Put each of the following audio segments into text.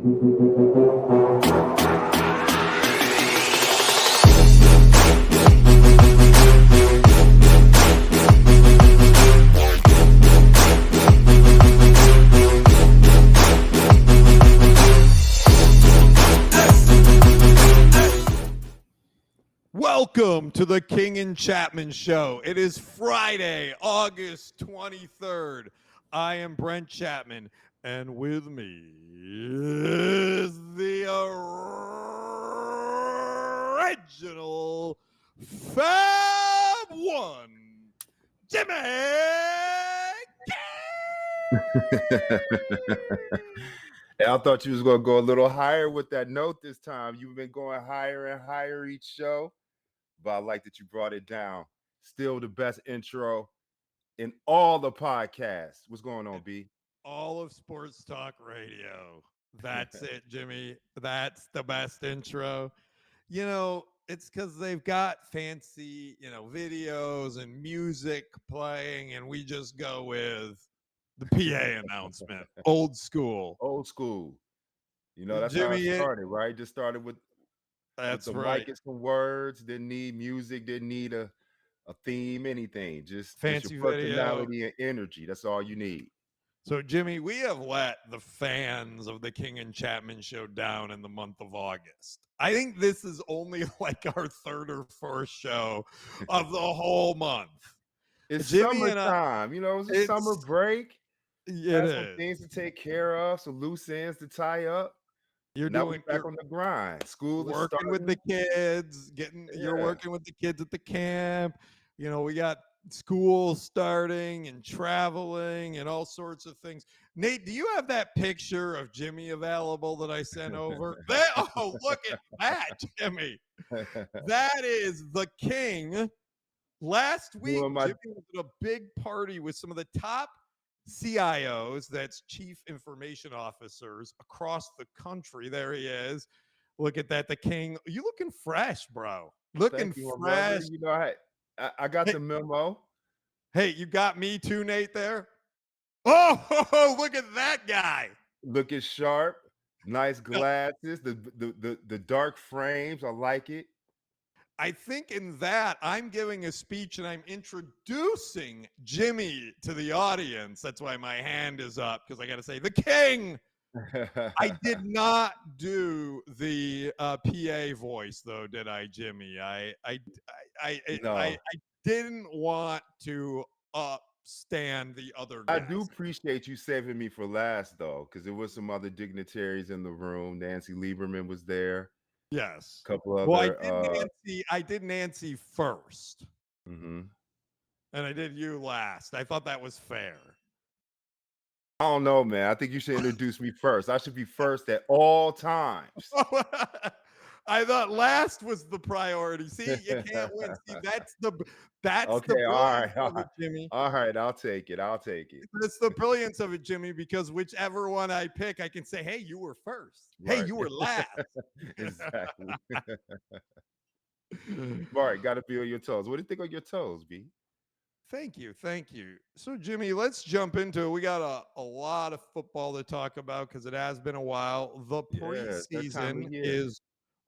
Welcome to the King Chapman Show. It is Friday, August 23rd. I am Brent Chapman, and with me is the original Fab One, Jimmy. And I thought you was going to go a little higher with that note this time. You've been going higher and higher each show, but I like that you brought it down. Still the best intro in all the podcasts. What's going on, B? All of Sports Talk Radio. That's it, Jimmy. That's the best intro. You know, it's because they've got fancy, videos and music playing, and we just go with the PA announcement. Old school. Old school. That's Jimmy, how it started, right? Just started with the right. mic and some words. Didn't need music. Didn't need a theme, anything. Just Fancy your personality and energy. That's all you need. So, Jimmy, we have let the fans of the King and Chapman Show down in the month of August. I think this is only like our third or fourth show of the whole month. It's Jimmy summertime. It's a summer break. It is. Some things to take care of, some loose ends to tie up. You're back on the grind. School is working with the kids, you're working with the kids at the camp. We got school starting and traveling and all sorts of things. Nate, do you have that picture of Jimmy available that I sent over? Oh, look at that, Jimmy. That is the King. Last week, Jimmy was at a big party with some of the top CIOs, that's Chief Information Officers, across the country. There he is. Look at that, the King. You looking fresh, bro. Looking fresh. I got the memo. Hey, you got me too, Nate, there? Oh, look at that guy. Looking sharp. Nice glasses. The dark frames. I like it. I think in that I'm giving a speech and I'm introducing Jimmy to the audience. That's why my hand is up, because I got to say the King. I did not do the PA voice though, did I, Jimmy? I didn't want to upstand the other guys. I do appreciate you saving me for last though, because there was some other dignitaries in the room. Nancy Lieberman was there. Yes. A couple other. Well, I did Nancy first. Mm-hmm. And I did you last. I thought that was fair. I don't know, man. I think you should introduce me first. I should be first at all times. I thought last was the priority. See, you can't win. See, that's okay, the brilliance of it, Jimmy. All right, I'll take it. That's the brilliance of it, Jimmy, because whichever one I pick, I can say, hey, you were first. Right. Hey, you were last. Exactly. All right, got to be on your toes. What do you think on your toes, B? Thank you. So, Jimmy, let's jump into it. We got a lot of football to talk about because it has been a while. The preseason is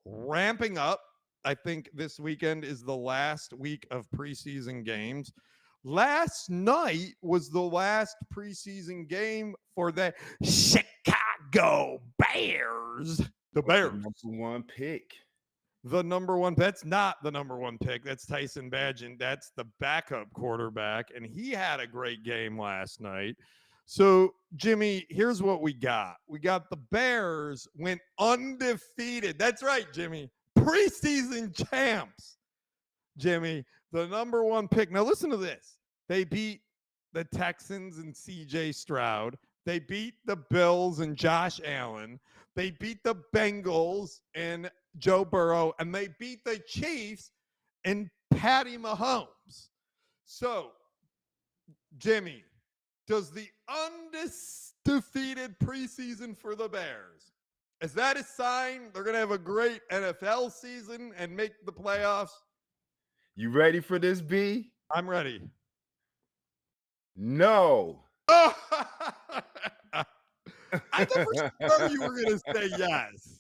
ramping up. I think this weekend is the last week of preseason games. Last night was the last preseason game for the Chicago Bears. The Bears. The number one pick. The number one. That's not the number one pick. That's Tyson Bagent. That's the backup quarterback. And he had a great game last night. So, Jimmy, here's what we got. We got the Bears went undefeated. That's right, Jimmy. Preseason champs. Jimmy, the number one pick. Now, listen to this. They beat the Texans and C.J. Stroud. They beat the Bills and Josh Allen. They beat the Bengals and Joe Burrow. And they beat the Chiefs and Patty Mahomes. So, Jimmy, does the undefeated preseason for the Bears, is that a sign they're going to have a great NFL season and make the playoffs? You ready for this, B? I'm ready. No. I thought for sure you were gonna say yes.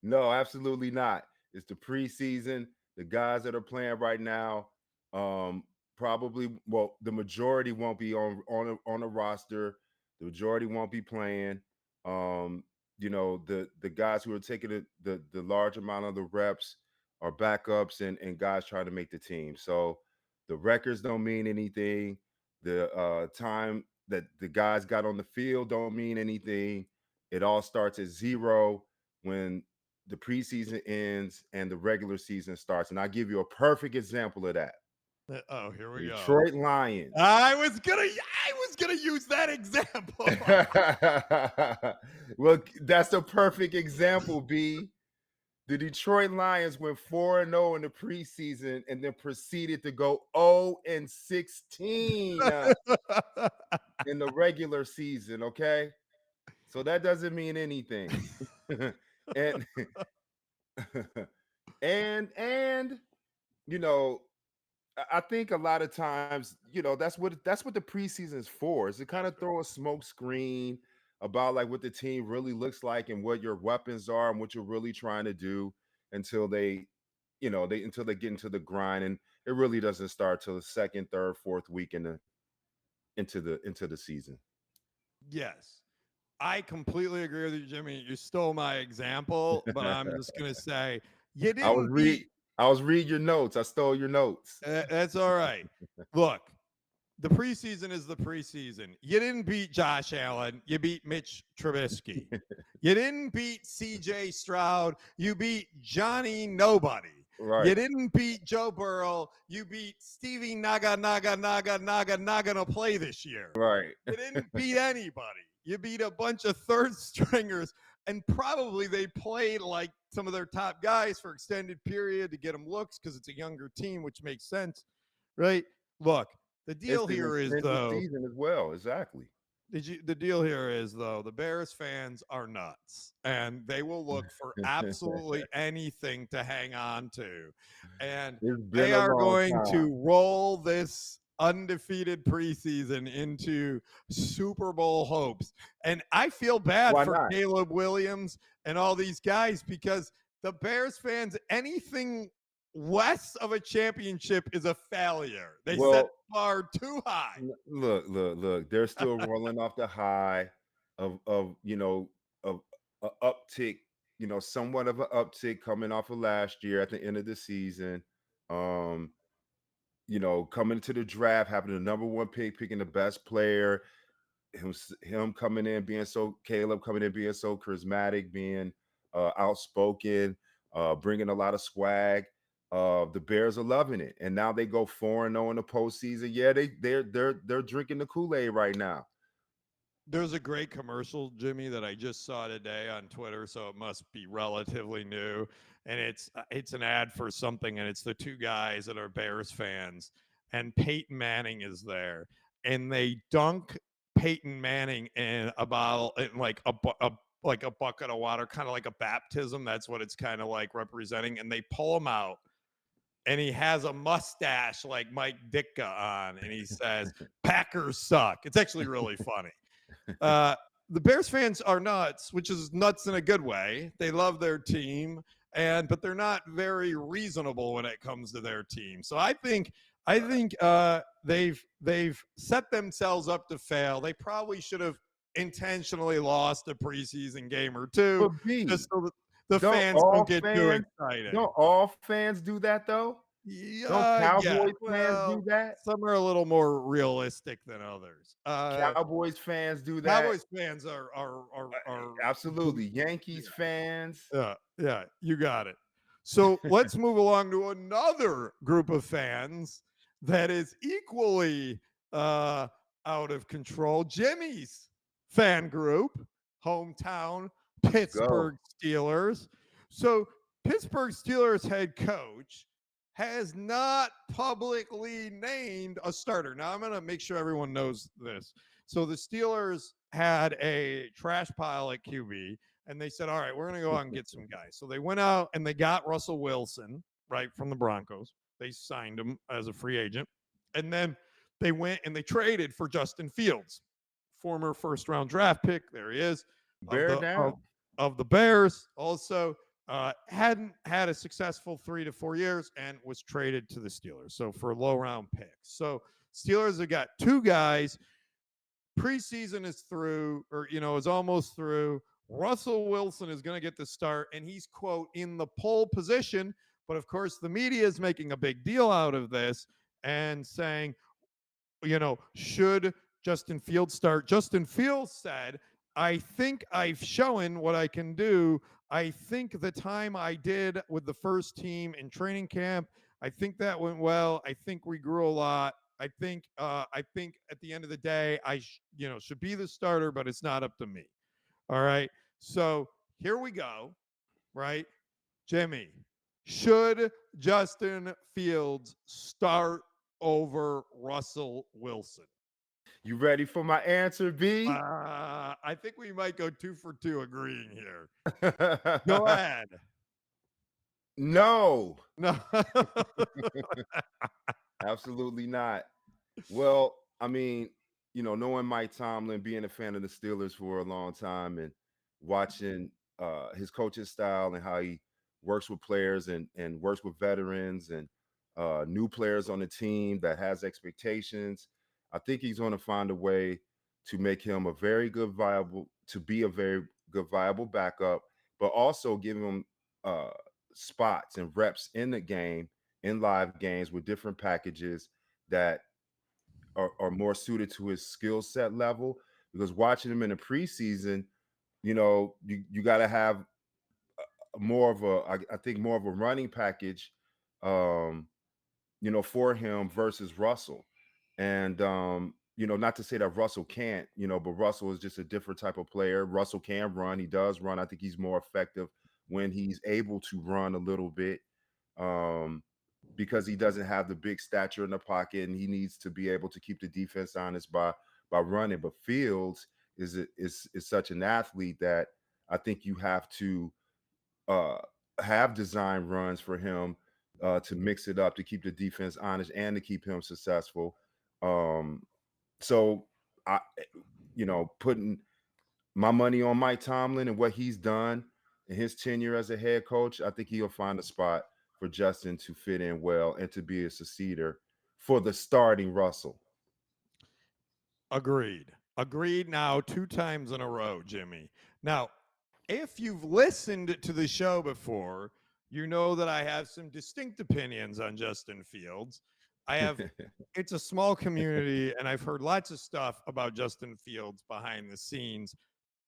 No, absolutely not. It's the preseason. The guys that are playing right now, um, probably well, the majority won't be on a roster. The majority won't be playing. Um, the guys who are taking the large amount of the reps are backups and guys trying to make the team. So the records don't mean anything. The time that the guys got on the field don't mean anything. It all starts at zero when the preseason ends and the regular season starts. And I'll give you a perfect example of that. Oh, here The we go. Detroit Lions. I was gonna use that example. Well, that's a perfect example, B. The Detroit Lions went 4-0 in the preseason and then proceeded to go 0-16 in the regular season. Okay. So that doesn't mean anything. and and you know, I think a lot of times, that's what the preseason is for, is to kind of throw a smoke screen about like what the team really looks like and what your weapons are and what you're really trying to do until until they get into the grind. And it really doesn't start till the second, third, fourth week into the season. Yes. I completely agree with you, Jimmy. You stole my example, but I'm just gonna say you I was didn't read beat. I was read your notes. I stole your notes. That's all right. Look, the preseason is the preseason. You didn't beat Josh Allen. You beat Mitch Trubisky. You didn't beat C.J. Stroud. You beat Johnny Nobody. You Right. didn't beat Joe Burrow. You beat Stevie Naga gonna play this year. Right. You didn't beat anybody. You beat a bunch of third stringers, and probably they played like some of their top guys for extended period to get them looks because it's a younger team, which makes sense, right? Look, the It's deal an here is extended though, season as well. Exactly. the deal here is though, the Bears fans are nuts and they will look for absolutely anything to hang on to. And It's they been a are long going time. to roll this undefeated preseason into Super Bowl hopes. And I feel bad Why for not? Caleb Williams and all these guys because the Bears fans, anything less of a championship is a failure. They set Well, the bar too high. look. They're still rolling off the high of a uptick, somewhat of an uptick coming off of last year at the end of the season. Um, coming to the draft, having the number one pick, picking the best player, him coming in being so Caleb coming in being so charismatic, being outspoken, bringing a lot of swag. The Bears are loving it, and now they go 4-0 in the postseason. Yeah, they're drinking the Kool-Aid right now. There's a great commercial, Jimmy, that I just saw today on Twitter, so it must be relatively new. And it's an ad for something, and it's the two guys that are Bears fans, and Peyton Manning is there, and they dunk Peyton Manning in a bottle, in like like a bucket of water, kind of like a baptism. That's what it's kind of like representing, and they pull him out, and he has a mustache like Mike Ditka on, and he says, "Packers suck." It's actually really funny. Uh, the Bears fans are nuts, which is nuts in a good way. They love their team, but they're not very reasonable when it comes to their team. So I think they've set themselves up to fail. They probably should have intentionally lost a preseason game or two, But B, just so that the don't fans don't all get too fans excited. don't all fans do that though? Don't Yeah. Cowboys fans do Well, that? some are a little more realistic than others. Cowboys fans do that? Cowboys fans are Absolutely. Yankees fans. yeah, you got it. So let's move along to another group of fans that is equally out of control. Jimmy's fan group, hometown Let's go. Pittsburgh Steelers. So Pittsburgh Steelers head coach has not publicly named a starter. Now I'm going to make sure everyone knows this. So the Steelers had a trash pile at QB, and they said, all right, we're going to go out and get some guys. So they went out and they got Russell Wilson, right, from the Broncos. They signed him as a free agent. And then they went and they traded for Justin Fields former first-round draft pick. There he is Bear down. of the Bears. Also, hadn't had a successful 3 to 4 years and was traded to the Steelers. So for a low-round pick. So Steelers have got two guys. Preseason is through, or is almost through. Russell Wilson is going to get the start, and he's, quote, in the pole position. But of course, the media is making a big deal out of this and saying, should Justin Fields start? Justin Fields said, I think I've shown what I can do. I think the time I did with the first team in training camp, I think that went well. I think we grew a lot. I think at the end of the day, I should be the starter, but it's not up to me. All right. So here we go. Right, Jimmy. Should Justin Fields start over Russell Wilson? You ready for my answer, B? I think we might go 2 for 2 agreeing here. Go ahead. No. No. Absolutely not. Well, I mean, knowing Mike Tomlin, being a fan of the Steelers for a long time and watching his coaching style and how he works with players and works with veterans and new players on the team that has expectations, I think he's going to find a way to make him a very good viable backup, but also give him spots and reps in the game, in live games with different packages that are more suited to his skill set level. Because watching him in the preseason, you got to have more of I think more of a running package, for him versus Russell. And not to say that Russell can't, but Russell is just a different type of player. Russell can run. He does run. I think he's more effective when he's able to run a little bit. Because he doesn't have the big stature in the pocket, and he needs to be able to keep the defense honest by running. But Fields is such an athlete that I think you have to have design runs for him to mix it up, to keep the defense honest and to keep him successful. So I, putting my money on Mike Tomlin and what he's done in his tenure as a head coach, I think he'll find a spot for Justin to fit in well and to be a successor for the starting Russell. Agreed. Now 2 times in a row, Jimmy. Now, if you've listened to the show before, you know that I have some distinct opinions on Justin Fields. It's a small community, and I've heard lots of stuff about Justin Fields behind the scenes,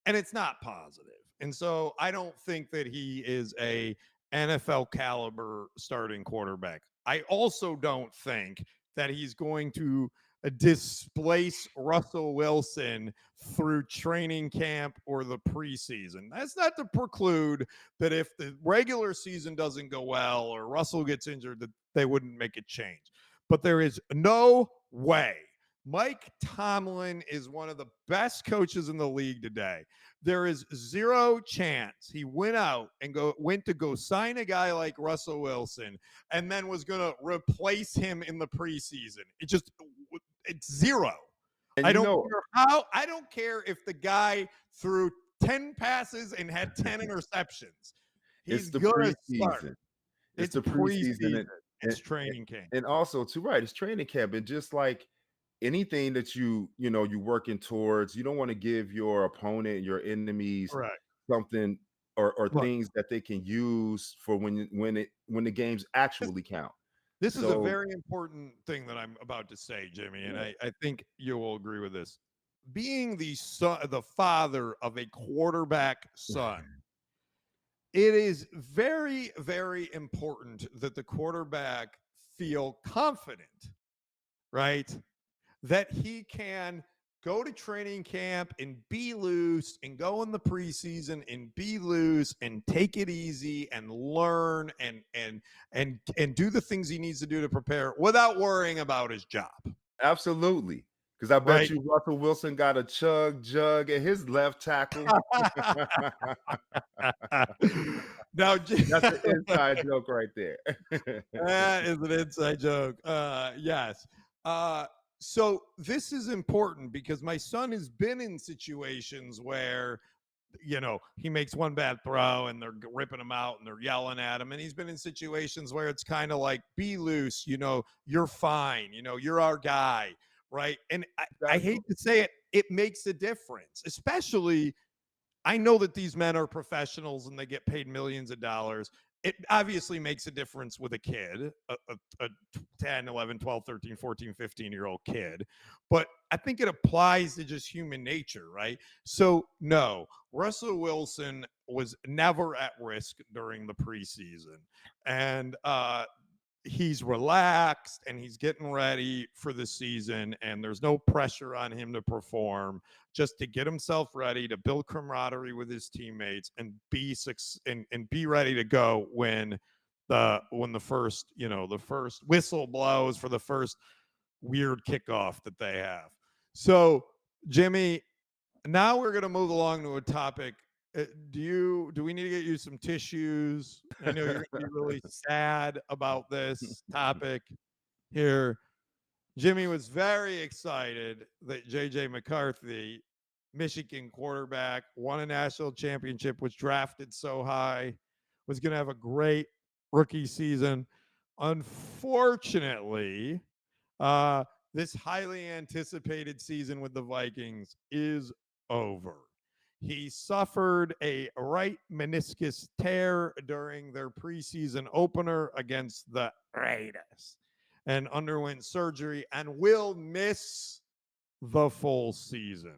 and it's not positive. And so I don't think that he is a NFL caliber starting quarterback. I also don't think that he's going to displace Russell Wilson through training camp or the preseason. That's not to preclude that if the regular season doesn't go well or Russell gets injured, that they wouldn't make a change. But there is no way. Mike Tomlin is one of the best coaches in the league today. There is zero chance he went to go sign a guy like Russell Wilson and then was going to replace him in the preseason. It's zero. And I don't care if the guy threw 10 passes and had 10 interceptions. He's going to start. It's the preseason. It's training camp. And also, too, right, it's training camp. And just like anything that you're working towards, you don't want to give your opponent, your enemies, something or things that they can use for when the games actually count. This is a very important thing that I'm about to say, Jimmy, and I think you will agree with this. Being the father of a quarterback son, it is very, very important that the quarterback feel confident, right? That he can go to training camp and be loose and go in the preseason and be loose and take it easy and learn and do the things he needs to do to prepare without worrying about his job. Absolutely. Because I bet you Russell Wilson got a jug at his left tackle. Now, that's an inside joke right there. That is an inside joke. Yes. So this is important because my son has been in situations where, he makes one bad throw and they're ripping him out and they're yelling at him. And he's been in situations where it's kind of like, be loose, you're fine, you're our guy. Right. And I hate to say it, it makes a difference, especially I know that these men are professionals and they get paid millions of dollars. It obviously makes a difference with a kid, a 10, 11, 12, 13, 14, 15-year-old kid. But I think it applies to just human nature, right? So, no, Russell Wilson was never at risk during the preseason. And he's relaxed and he's getting ready for the season, and there's no pressure on him to perform, just to get himself ready to build camaraderie with his teammates and be ready to go when the first whistle blows for the first weird kickoff that they have. So, Jimmy, now we're going to move along to a topic. Do we need to get you some tissues? I know you're going to be really sad about this topic here. Jimmy was very excited that JJ McCarthy, Michigan quarterback, won a national championship, was drafted so high, was going to have a great rookie season. Unfortunately, uh, this highly anticipated season with the Vikings is over. He suffered a right meniscus tear during their preseason opener against the Raiders and underwent surgery and will miss the full season.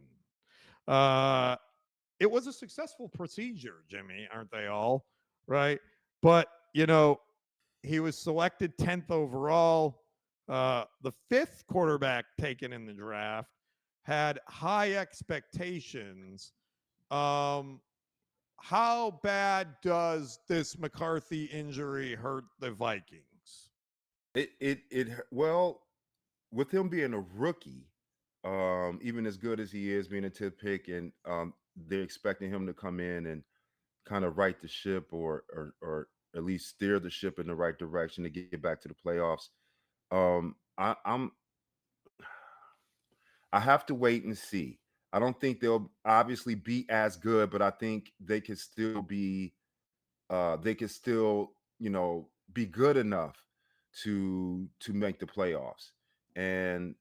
It was a successful procedure, Jimmy, aren't they all? Right. But, he was selected 10th overall. The fifth quarterback taken in the draft had high expectations. How bad does this McCarthy injury hurt the Vikings? Well, with him being a rookie, even as good as he is, being a 10th pick, and they're expecting him to come in and kind of right the ship, or at least steer the ship in the right direction to get back to the playoffs. I have to wait and see. I don't think they'll obviously be as good, but I think they could still be they could still, be good enough to make the playoffs. And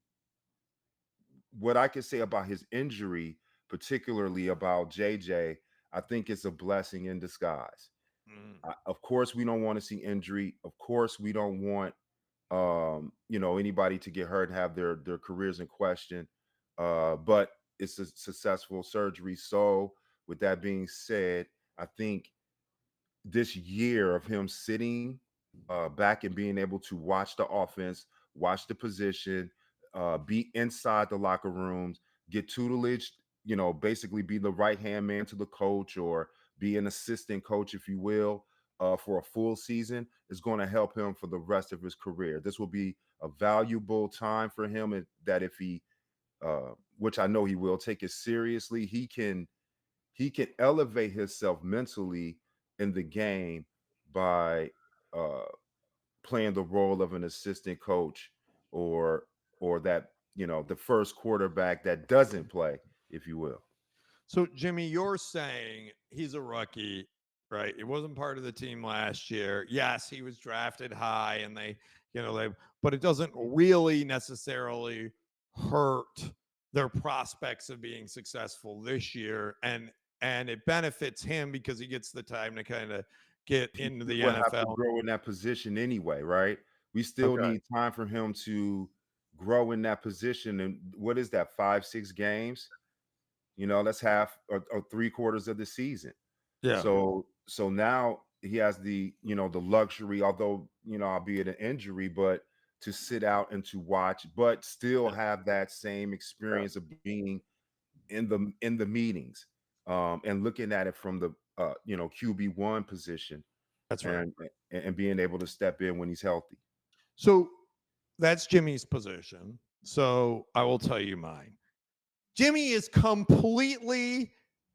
what I can say about his injury, particularly about JJ, I think it's a blessing in disguise. Of course, we don't want to see injury. Of course, we don't want anybody to get hurt and have their careers in question. But it's a successful surgery. So, with that being said, I think this year of him sitting back and being able to watch the offense, watch the position, be inside the locker rooms, get tutelage, basically be the right hand man to the coach, or be an assistant coach, if you will, for a full season, is going to help him for the rest of his career. This will be a valuable time for him, and that if he, which I know he will, take it seriously, he can elevate himself mentally in the game by uh, playing the role of an assistant coach, or that, the first quarterback that doesn't play, if you will. So, Jimmy, you're saying he's a rookie, right? He wasn't part of the team last year. Yes, he was drafted high, and but it doesn't really necessarily hurt their prospects of being successful this year, and it benefits him because he gets the time to kind of get into the Will have to NFL. grow in that position anyway, right? We still Okay. need time for him to grow in that position. And what is that, 5, 6 games? That's half or 3/4 of the season. Yeah, So now he has the luxury, although, albeit an injury, but to sit out and to watch, but still yeah, have that same yeah. experience of being in the meetings, and looking at it from the QB1 position, That's right. and being able to step in when he's healthy. So that's Jimmy's position. So I will tell you mine. Jimmy is completely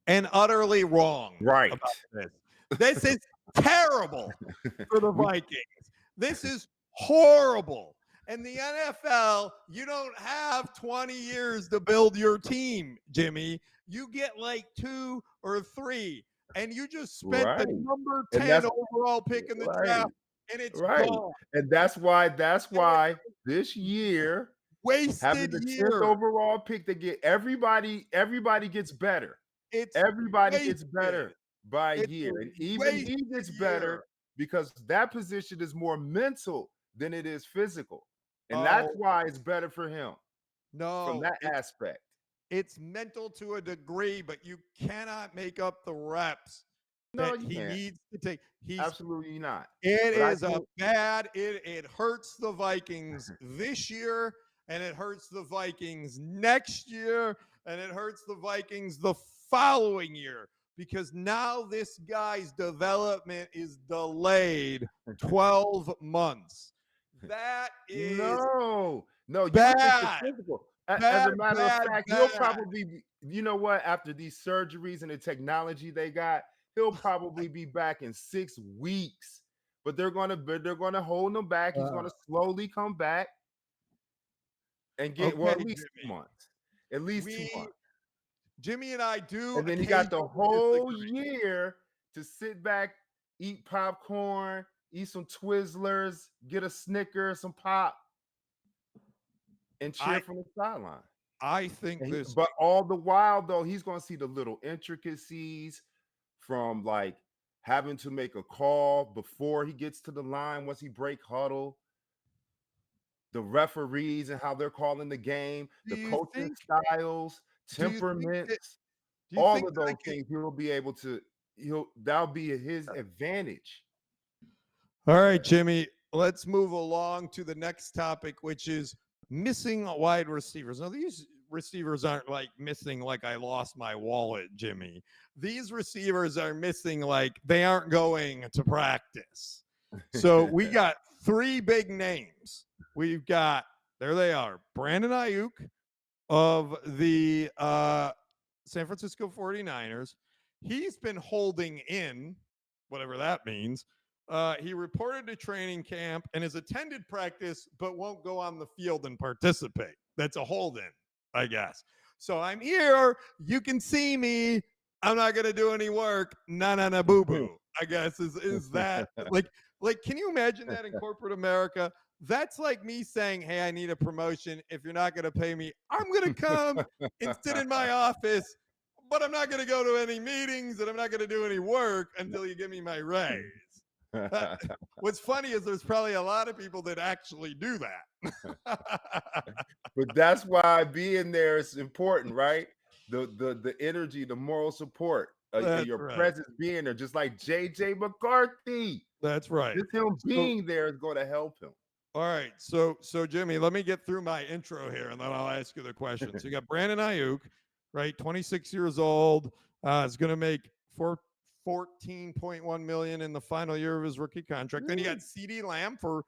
and utterly wrong Right. about this. This is terrible for the We Vikings. This is horrible. In the NFL, you don't have 20 years to build your team, Jimmy. You get like 2 or 3, and you just spent the Right. number And 10 that's overall pick in the right. draft, and it's Right. gone. And that's why And this year having wasted the 10th year. overall pick to get everybody gets better. It's Everybody gets wasted. better by a It's a year. And even wasted he gets better year. because that position is more mental than it is physical. And that's Oh, why it's better for him from no. that aspect. It's mental to a degree, but you cannot make up the reps No, that you he can't. needs to take. Absolutely not. It But I is a think bad, it hurts the Vikings this year, and it hurts the Vikings next year, and it hurts the Vikings the following year because now this guy's development is delayed 12 months. That is no, you look at the bad, physical. As bad, a matter of bad, fact, he'll bad. probably be, you know what, after these surgeries and the technology they got, he'll probably be back in 6 weeks. But they're gonna hold him back. He's Uh, gonna slowly come back and get well okay, at least two Jimmy. months. At least two We months. Jimmy and I do And then he got the occasionally whole disagree. year to sit back, eat popcorn, eat some Twizzlers, get a Snicker, some pop, and cheer I from the sideline. I think this But all the while, though, he's going to see the little intricacies from like having to make a call before he gets to the line once he break huddle, the referees and how they're calling the game, do the you coaching think styles, do you think that temperaments, do you all think of that I those can things he'll be able to, that'll be his advantage. All right, Jimmy, let's move along to the next topic, which is missing wide receivers. Now, these receivers aren't like missing like I lost my wallet, Jimmy. These receivers are missing like they aren't going to practice. So we got 3 big names. We've got, there they are, Brandon Ayuk of the San Francisco 49ers. He's been holding in, whatever that means. He reported to training camp and has attended practice, but won't go on the field and participate. That's a hold in, I guess. So I'm here. You can see me. I'm not gonna do any work. Na na na boo boo. I guess is that like can you imagine that in corporate America? That's like me saying, "Hey, I need a promotion. If you're not gonna pay me, I'm gonna come and sit in my office, but I'm not going to go to any meetings and I'm not going to do any work until you give me my raise." Uh, what's funny is there's probably a lot of people that actually do that. But that's why being there is important, right? The energy, the moral support, That's your right. presence being there, just like JJ McCarthy. That's right. Just him So, being there is going to help him. all right. So Jimmy, let me get through my intro here and then I'll ask you the question. So you got Brandon Ayuk, right? 26 years old. Is going to make 14.1 million in the final year of his rookie contract. Then you got CD Lamb for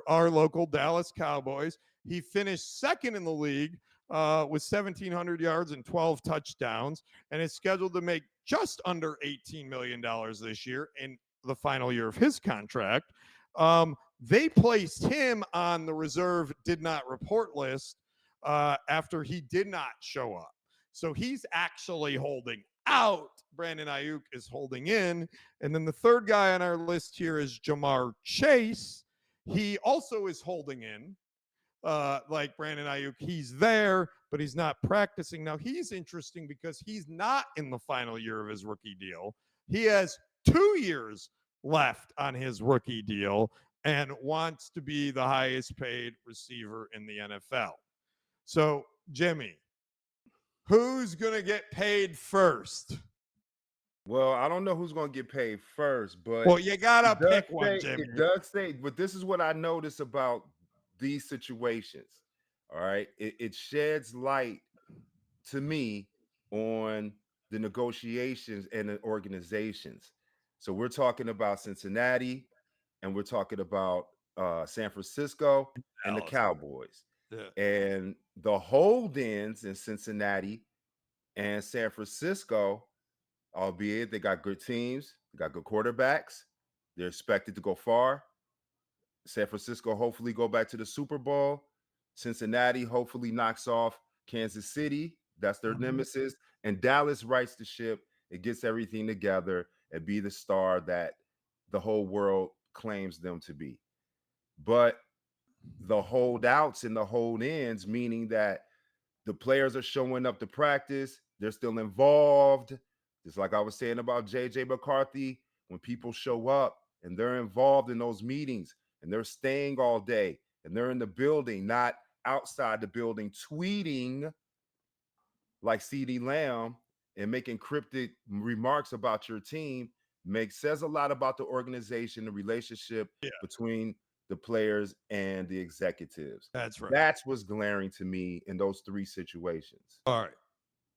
our local Dallas Cowboys. He finished second in the league with 1,700 yards and 12 touchdowns, and is scheduled to make just under $18 million this year in the final year of his contract. They placed him on the reserve did not report list after he did not show up. So he's actually holding out. Brandon Ayuk is holding in. And then the third guy on our list here is Jamar Chase. He also is holding in. Like Brandon Ayuk, he's there, but he's not practicing. Now, he's interesting because he's not in the final year of his rookie deal. He has 2 years left on his rookie deal and wants to be the highest paid receiver in the NFL. So, Jimmy, who's going to get paid first? Well, I don't know who's going to get paid first, but Well, you got to pick one, Jimmy. it does say, but this is what I notice about these situations. All right. It sheds light to me on the negotiations and the organizations. So we're talking about Cincinnati and we're talking about San Francisco and the Dallas. Cowboys. Yeah. And the hold-ins in Cincinnati and San Francisco, albeit they got good teams, they got good quarterbacks, they're expected to go far. San Francisco hopefully go back to the Super Bowl. Cincinnati hopefully knocks off Kansas City. That's their nemesis. And Dallas rights the ship. It gets everything together and be the star that the whole world claims them to be. But the holdouts and the hold ins, meaning that the players are showing up to practice, they're still involved. Just like I was saying about JJ McCarthy, when people show up and they're involved in those meetings and they're staying all day and they're in the building, not outside the building tweeting like CD Lamb and making cryptic remarks about your team, says a lot about the organization, the relationship between the players and the executives. That's right. That's what's glaring to me in those three situations. All right.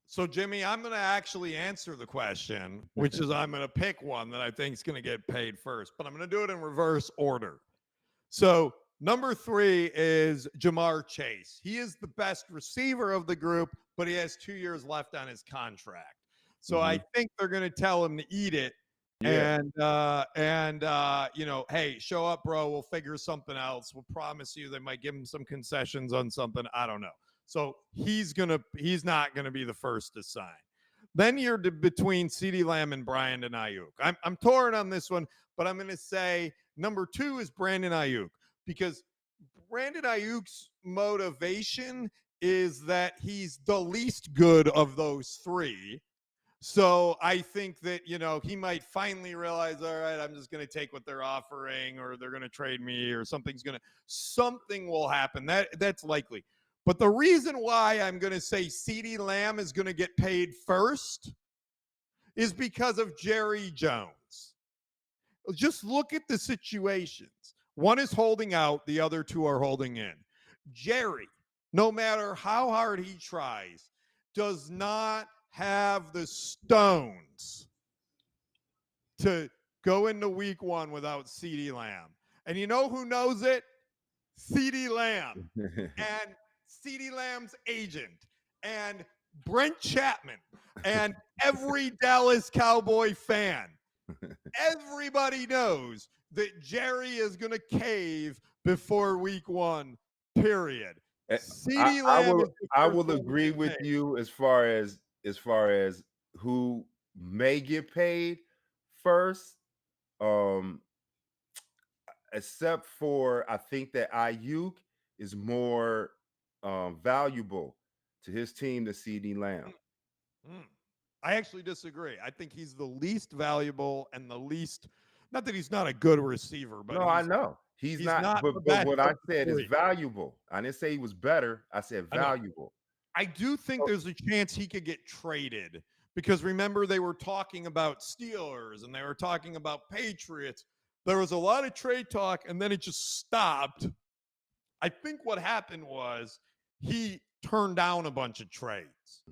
So, Jimmy, I'm going to actually answer the question, which is I'm going to pick one that I think is going to get paid first, but I'm going to do it in reverse order. So, number 3 is Jamar Chase. He is the best receiver of the group, but he has 2 years left on his contract. So I think they're going to tell him to eat it. Yeah. You know, hey, show up, bro. We'll figure something else. We'll promise you they might give him some concessions on something. I don't know. So he's not gonna be the first to sign. Then you're between CeeDee Lamb and Brandon Ayuk. I'm torn on this one, but I'm gonna say number 2 is Brandon Ayuk, because Brandon Ayuk's motivation is that he's the least good of those 3. So I think that, you know, he might finally realize, all right, I'm just going to take what they're offering, or they're going to trade me, or something will happen. That's likely. But the reason why I'm going to say CeeDee Lamb is going to get paid first is because of Jerry Jones. Just look at the situations. One is holding out, the other 2 are holding in. Jerry, no matter how hard he tries, does not have the stones to go into week 1 without CeeDee Lamb. And you know who knows it? CeeDee Lamb and CeeDee Lamb's agent and Brent Chapman and every Dallas Cowboy fan. Everybody knows that Jerry is going to cave before week 1, period. CeeDee Lamb I will agree with you as far as who may get paid first, except for I think that Ayuk is more valuable to his team than CeeDee Lamb. I actually disagree. I think he's the least valuable and the least, not that he's not a good receiver, but no, I know he's not but what I said is valuable. I didn't say he was better. I said valuable. I do think there's a chance he could get traded, because remember, they were talking about Steelers and they were talking about Patriots. There was a lot of trade talk, and then it just stopped. I think what happened was he turned down a bunch of trades.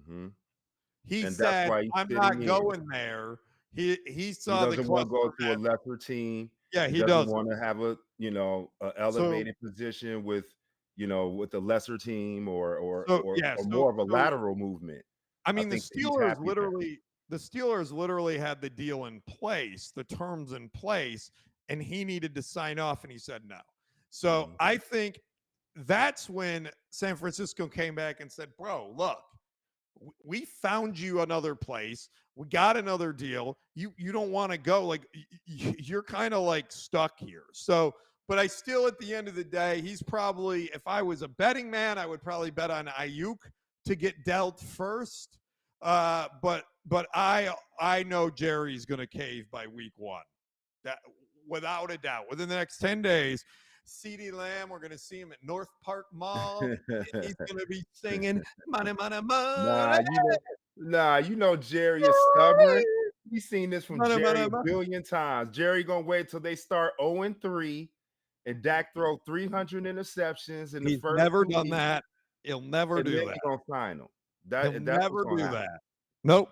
He said, I'm not going there. He saw he doesn't want to go to a lesser team. Yeah, he doesn't want to have a, you know, an elevated position with, you know, with a lesser team or more of a lateral movement. I mean, the Steelers literally had the deal in place, the terms in place, and he needed to sign off, and he said no. So I think that's when San Francisco came back and said, bro, look, we found you another place. We got another deal. You don't want to go. Like, you're kind of like stuck here. So, but I still, at the end of the day, he's probably, if I was a betting man, I would probably bet on Ayuk to get dealt first. But I know Jerry's going to cave by week 1. That, without a doubt. Within the next 10 days, CeeDee Lamb, we're going to see him at North Park Mall. He's going to be singing money, money, money. You know Jerry is stubborn. We've seen this from Jerry a billion times. Jerry going to wait till they start 0-3 and Dak throw 300 interceptions in the first. He's never done that. He'll never do that. He's going to sign him. He'll never do that. Nope.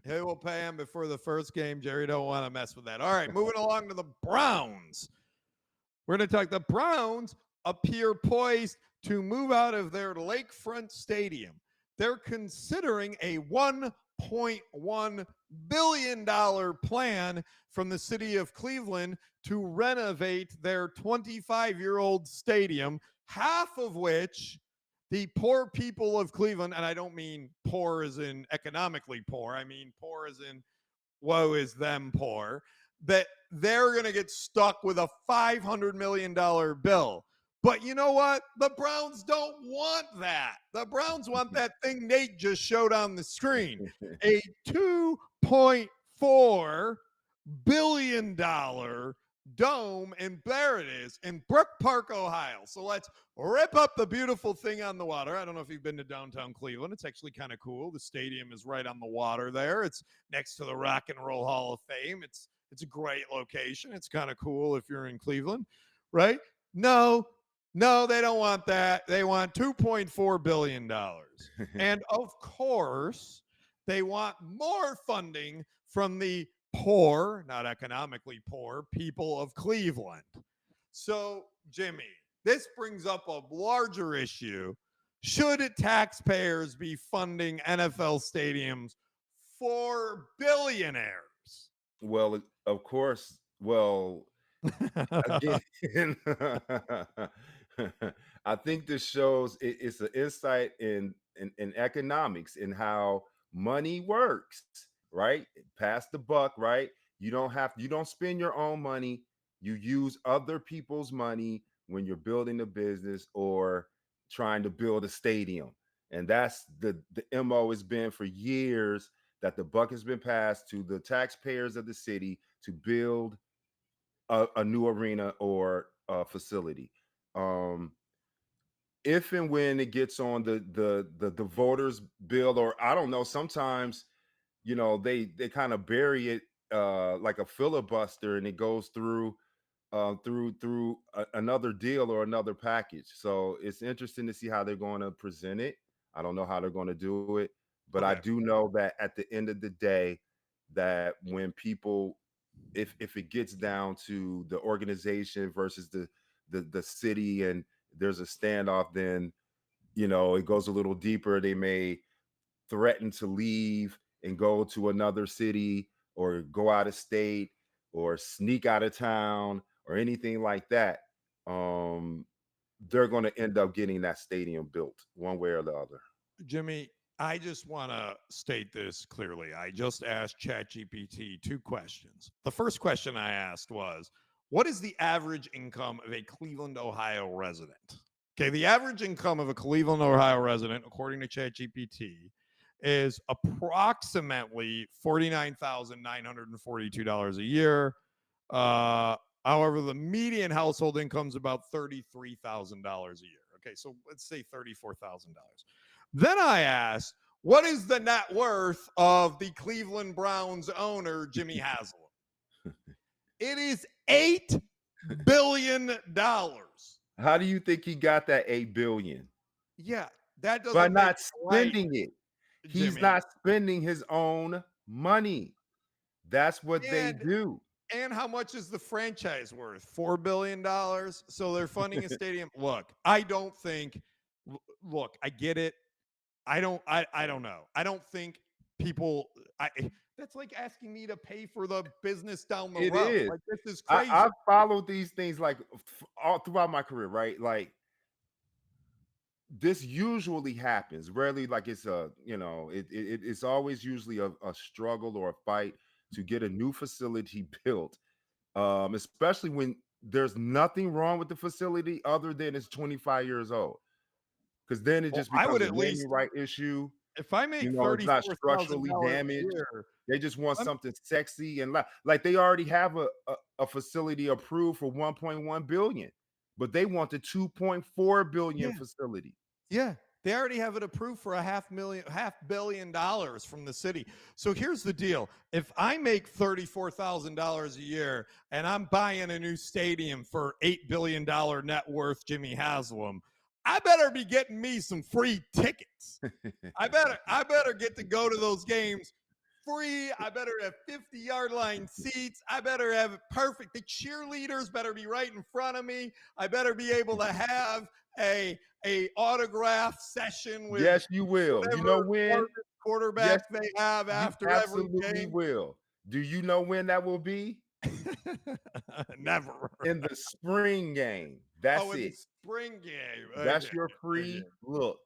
He will pay him before the first game. Jerry don't want to mess with that. All right, moving along to the Browns. We're going to talk. The Browns appear poised to move out of their lakefront stadium. They're considering a $1 $1.1 billion plan from the city of Cleveland to renovate their 25-year-old stadium, half of which the poor people of Cleveland, and I don't mean poor as in economically poor, I mean poor as in woe is them poor, that they're going to get stuck with a $500 million bill. But you know what? The Browns don't want that. The Browns want that thing Nate just showed on the screen, a $2.4 billion dome, and there it is in Brook Park, Ohio. So let's rip up the beautiful thing on the water. I don't know if you've been to downtown Cleveland. It's actually kind of cool. The stadium is right on the water there. It's next to the Rock and Roll Hall of Fame. It's a great location. It's kind of cool if you're in Cleveland, right? No, they don't want that. They want $2.4 billion. And of course, they want more funding from the poor, not economically poor, people of Cleveland. So, Jimmy, this brings up a larger issue. Should taxpayers be funding NFL stadiums for billionaires? Well, of course. Well, again, I think this shows it's an insight in economics and how money works, right? Pass the buck, right? You don't spend your own money. You use other people's money when you're building a business or trying to build a stadium. And that's the MO has been for years, that the buck has been passed to the taxpayers of the city to build a new arena or a facility. Um, if and when it gets on the voters bill, or I don't know, sometimes they kind of bury it like a filibuster, and it goes through another deal or another package. So it's interesting to see how they're going to present it. I don't know how they're going to do it, but I Okay. do know that at the end of the day, that when people, if it gets down to the organization versus the city, and there's a standoff, then it goes a little deeper. They may threaten to leave and go to another city, or go out of state, or sneak out of town, or anything like that. um they're going to end up getting that stadium built one way or the other. Jimmy, I just want to state this clearly. I just asked ChatGPT 2 questions. The first question I asked was, what is the average income of a Cleveland, Ohio resident? Okay, the average income of a Cleveland, Ohio resident, according to ChatGPT, is approximately $49,942 a year. However, the median household income is about $33,000 a year. Okay, so let's say $34,000. Then I asked, what is the net worth of the Cleveland Browns owner, Jimmy Haslam? It is $8 billion. How do you think he got that 8 billion? Yeah, that By doesn't make not it right, spending it. He's Jimmy. not spending his own money. That's what they And do. and how much is the franchise worth? $4 billion. So they're funding a stadium. Look, I don't think. Look, I get it. I don't know. I don't think people. I That's like asking me to pay for the business down the It road. is. Like, this is I, crazy. I've followed these things like all throughout my career, right? Like, this usually happens. Rarely, like, it's it's always usually a struggle or a fight to get a new facility built. Especially when there's nothing wrong with the facility other than it's 25 years old. Because then it Well, just I would becomes a at naming least, right issue. if I make It's not $34,000 structurally a damaged. year. They just want I'm something sexy and like they already have a facility approved for 1.1 billion, but they want the 2.4 billion Yeah, facility. yeah. They already have it approved for a $500 million from the city. So here's the deal. If I make $34,000 a year and I'm buying a new stadium for $8 billion net worth Jimmy Haslam, I better be getting me some free tickets. I better get to go to those games free. I better have 50-yard line seats. I better have it perfect. The cheerleaders better be right in front of me. I better be able to have a autograph session with Yes, you will. You know whatever when? quarterback Yes, they have you after every absolutely game? will. Do you know when that will be? Never. In the spring game. Oh, That's in the it. spring game. That's Okay. your Okay. free look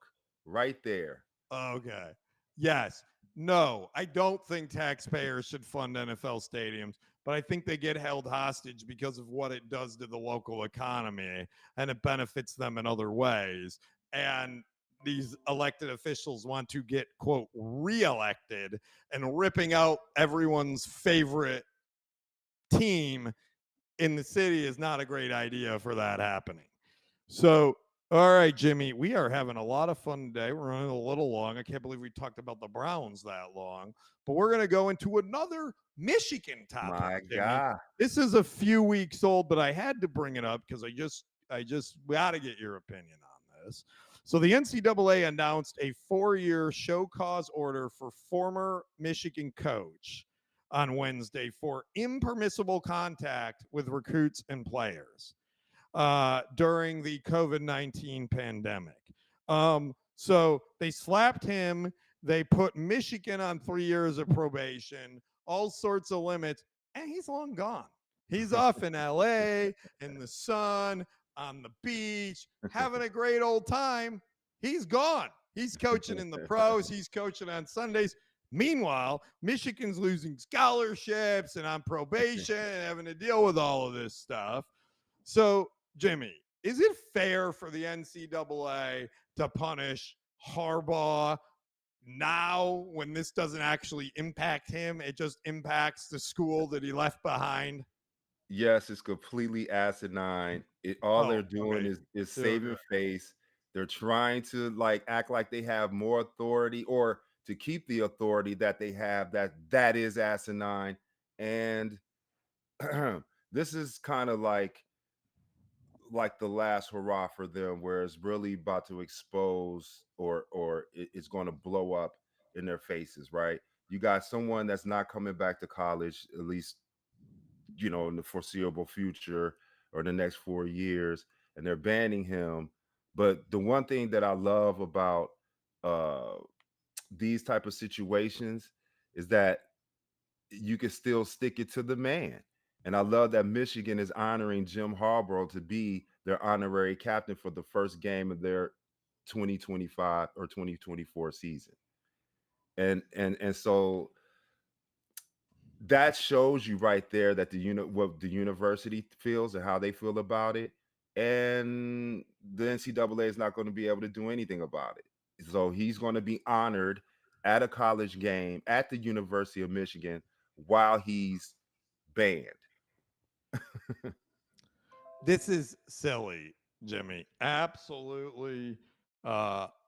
right there. Okay. Yes. No, I don't think taxpayers should fund NFL stadiums, but I think they get held hostage because of what it does to the local economy and it benefits them in other ways. And these elected officials want to get, quote, reelected and ripping out everyone's favorite team in the city is not a great idea for that happening. So, all right, Jimmy, we are having a lot of fun today. We're running a little long. I can't believe we talked about the Browns that long, but we're going to go into another Michigan topic, My Jimmy. God. This is a few weeks old, but I had to bring it up because we got to get your opinion on this. So the NCAA announced a 4-year show cause order for former Michigan coach on Wednesday for impermissible contact with recruits and players during the COVID-19 pandemic. So they slapped him. They put Michigan on 3 years of probation, all sorts of limits, and he's long gone. He's off in LA, in the sun, on the beach, having a great old time. He's gone. He's coaching in the pros. He's coaching on Sundays. Meanwhile, Michigan's losing scholarships and on probation and having to deal with all of this stuff. So, Jimmy, is it fair for the NCAA to punish Harbaugh now when this doesn't actually impact him? It just impacts the school that he left behind. Yes, it's completely asinine. All Oh, they're doing okay. is So saving good. face. They're trying to like act like they have more authority or to keep the authority that they have that is asinine. And this is kind of like the last hurrah for them where it's really about to expose or it's going to blow up in their faces, right? You got someone that's not coming back to college, at least in the foreseeable future or the next 4 years, and they're banning him. But the one thing that I love about uh these type of situations is that you can still stick it to the man. And I love that Michigan is honoring Jim Harbaugh to be their honorary captain for the first game of their 2025 or 2024 season. And so that shows you right there that what the university feels and how they feel about it. And the NCAA is not going to be able to do anything about it. So he's going to be honored at a college game at the University of Michigan while he's banned. This is silly, Jimmy. Absolutely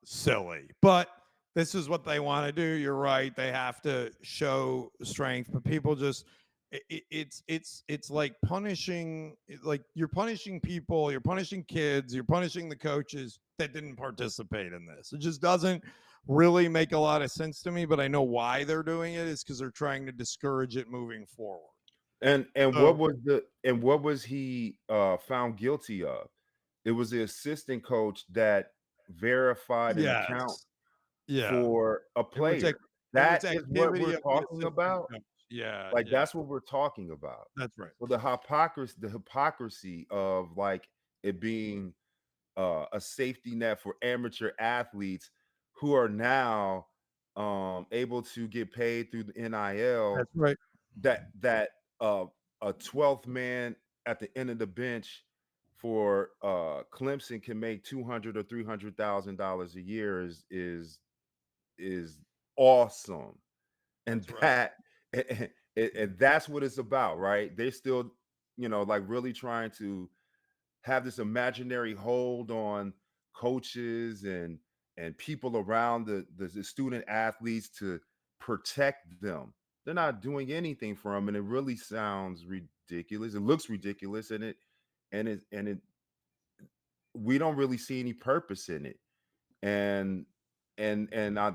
silly. But this is what they want to do. You're right. They have to show strength, but people just it's like punishing, like you're punishing people, you're punishing kids, you're punishing the coaches that didn't participate in this. It just doesn't really make a lot of sense to me, but I know why they're doing it is because they're trying to discourage it moving forward. And So what was he found guilty of? It was the assistant coach that verified an account yes. Yeah. for a In which player. in which That is what activity we're of the talking assistant about. coach. Yeah, Like yeah, that's what we're talking about. that's right. So the hypocrisy of like it being a safety net for amateur athletes who are now able to get paid through the NIL That's right. that uh, a 12th man at the end of the bench for Clemson can make 200 or $300,000 a year is awesome, and That's right. that and that's what it's about, right? They're still like really trying to have this imaginary hold on coaches and people around the student athletes to protect them. They're not doing anything for them, and it really sounds ridiculous. It looks ridiculous, and it we don't really see any purpose in it. And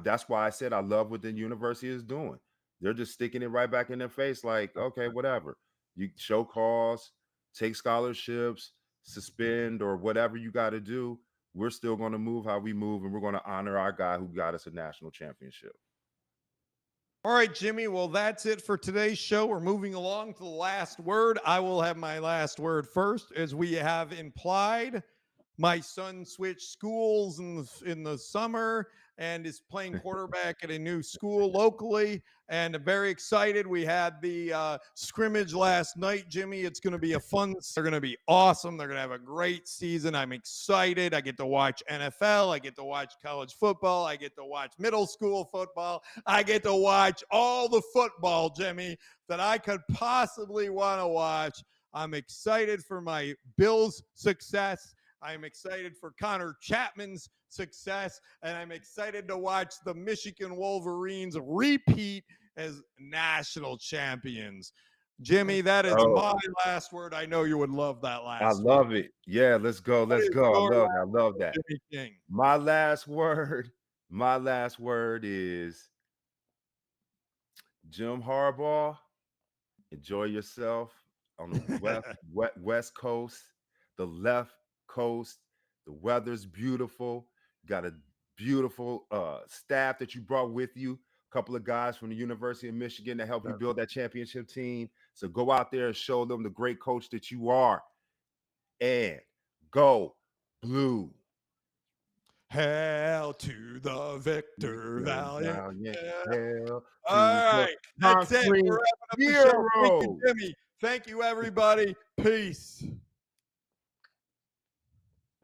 that's why I said I love what the university is doing. They're just sticking it right back in their face, like, okay, whatever. You show cause, take scholarships, suspend, or whatever you got to do. We're still going to move how we move, and we're going to honor our guy who got us a national championship. All right, Jimmy. Well, that's it for today's show. We're moving along to the last word. I will have my last word first, as we have implied. My son switched schools in the summer and is playing quarterback at a new school locally. And I'm very excited. We had the scrimmage last night, Jimmy. It's going to be a fun. They're going to be awesome. They're going to have a great season. I'm excited. I get to watch NFL. I get to watch college football. I get to watch middle school football. I get to watch all the football, Jimmy, that I could possibly want to watch. I'm excited for my Bills' success. I'm excited for Connor Chapman's success, and I'm excited to watch the Michigan Wolverines repeat as national champions. Jimmy, that is my last word. I know you would love that I last word. love it. Yeah, let's go. What Let's is go. I your love last that. I love word, that. Jimmy King? My last word is Jim Harbaugh. Enjoy yourself on the west coast, the left coast. The weather's beautiful. Got a beautiful staff that you brought with you. A couple of guys from the University of Michigan to help you build that championship team. So go out there and show them the great coach that you are. And go blue. Hail to the victor, valiant. Hail All to the right, that's it. concrete We're wrapping up the show. Thank you, hero. Jimmy. Thank you, everybody. Peace.